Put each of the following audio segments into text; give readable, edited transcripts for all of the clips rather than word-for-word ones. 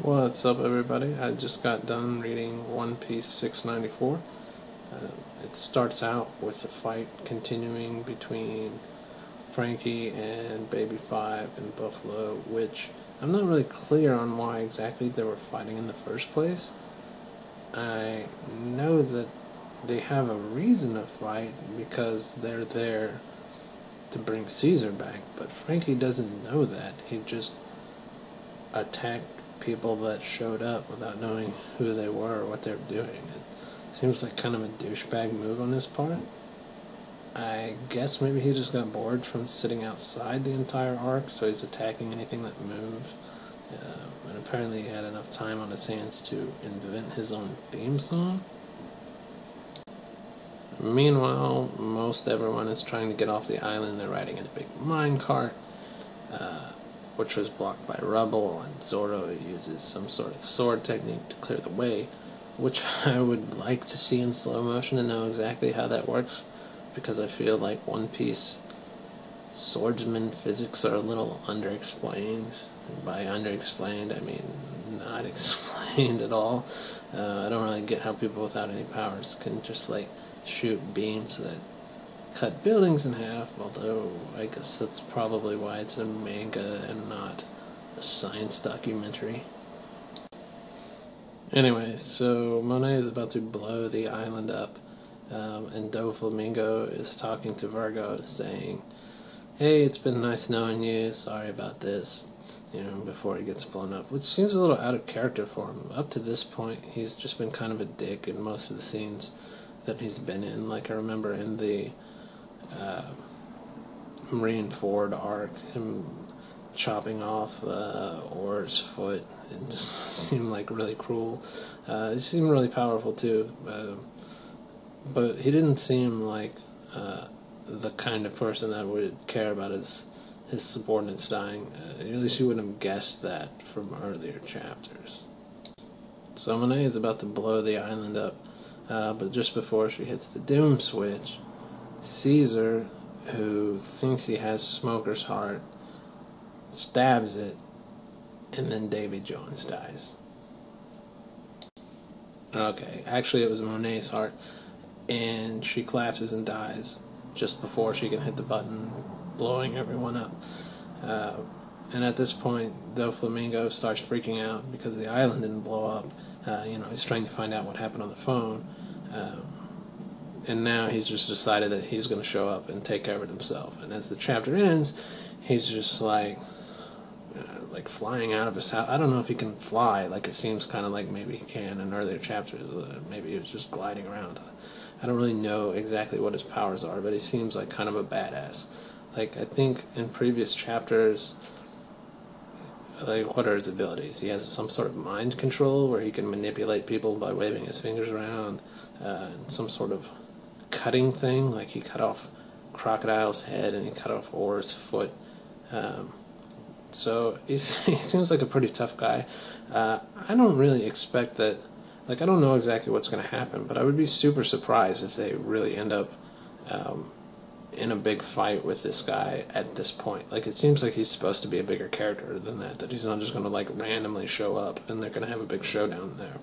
What's up, everybody? I just got done reading One Piece 694. It starts out with a fight continuing between Frankie and Baby Five and Buffalo, which I'm not really clear on why exactly they were fighting in the first place. I know that they have a reason to fight because they're there to bring Caesar back, but Frankie doesn't know that. He just attacked people that showed up without knowing who they were or what they were doing. It seems like kind of a douchebag move on his part. I guess maybe he just got bored from sitting outside the entire arc, so he's attacking anything that moved. And apparently he had enough time on his hands to invent his own theme song. Meanwhile, most everyone is trying to get off the island. They're riding in a big minecart, which was blocked by rubble, and Zoro uses some sort of sword technique to clear the way, which I would like to see in slow motion and know exactly how that works, because I feel like One Piece swordsman physics are a little underexplained. By underexplained, I mean not explained at all. I don't really get how people without any powers can just shoot beams that cut buildings in half, although I guess that's probably why it's a manga and not a science documentary. Anyway, so Monet is about to blow the island up, and Doflamingo is talking to Virgo, saying, "Hey, it's been nice knowing you, sorry about this," before he gets blown up, which seems a little out of character for him. Up to this point, he's just been kind of a dick in most of the scenes that he's been in. Like, I remember in the Marineford arc, him chopping off Orr's foot. It just seemed like really cruel. He seemed really powerful too, but he didn't seem like the kind of person that would care about his subordinates dying. At least you wouldn't have guessed that from earlier chapters. So Monet is about to blow the island up, but just before she hits the doom switch, Caesar, who thinks he has Smoker's heart, stabs it, and then Davy Jones dies. Okay, actually it was Monet's heart, and she collapses and dies just before she can hit the button, blowing everyone up. And at this point, Doflamingo starts freaking out because the island didn't blow up. He's trying to find out what happened on the phone. And now he's just decided that he's going to show up and take care of it himself. And as the chapter ends, he's just like flying out of his house. I don't know if he can fly. It seems kind of like maybe he can in earlier chapters. Maybe he was just gliding around. I don't really know exactly what his powers are, but he seems like kind of a badass. I think in previous chapters, what are his abilities? He has some sort of mind control where he can manipulate people by waving his fingers around, some sort of cutting thing, like he cut off Crocodile's head and he cut off Orr's foot. So he seems like a pretty tough guy. I don't really expect that. I don't know exactly what's going to happen, but I would be super surprised if they really end up in a big fight with this guy at this point. It seems like he's supposed to be a bigger character than that he's not just going to randomly show up and they're going to have a big showdown there.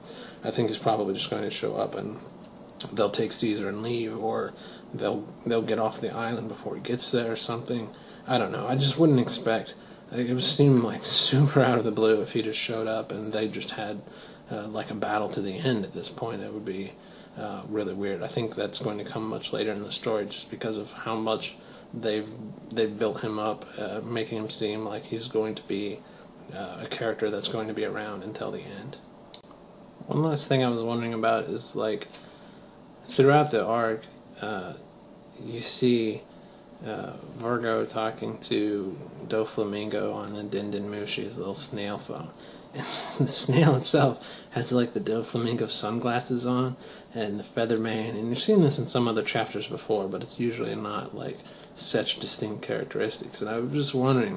I think he's probably just going to show up and they'll take Caesar and leave, or they'll get off the island before he gets there or something. I don't know. I just wouldn't expect. It would seem super out of the blue if he just showed up and they just had a battle to the end at this point. It would be really weird. I think that's going to come much later in the story, just because of how much they've built him up, making him seem like he's going to be a character that's going to be around until the end. One last thing I was wondering about is throughout the arc, you see Virgo talking to Doflamingo on a Mushi's little snail phone. And the snail itself has the Doflamingo sunglasses on and the feather mane, and you've seen this in some other chapters before, but it's usually not such distinct characteristics. And I was just wondering,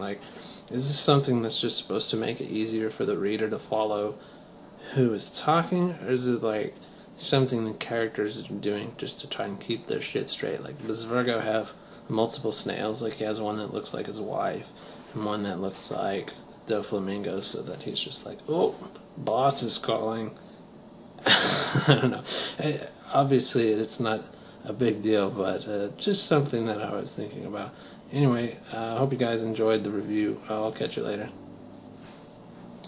is this something that's just supposed to make it easier for the reader to follow who is talking, or is it something the characters are doing just to try and keep their shit straight? Does Virgo have multiple snails? He has one that looks like his wife, and one that looks like Doflamingo so that he's just like, oh, boss is calling. I don't know. Obviously, it's not a big deal, but just something that I was thinking about. Anyway, I hope you guys enjoyed the review. I'll catch you later.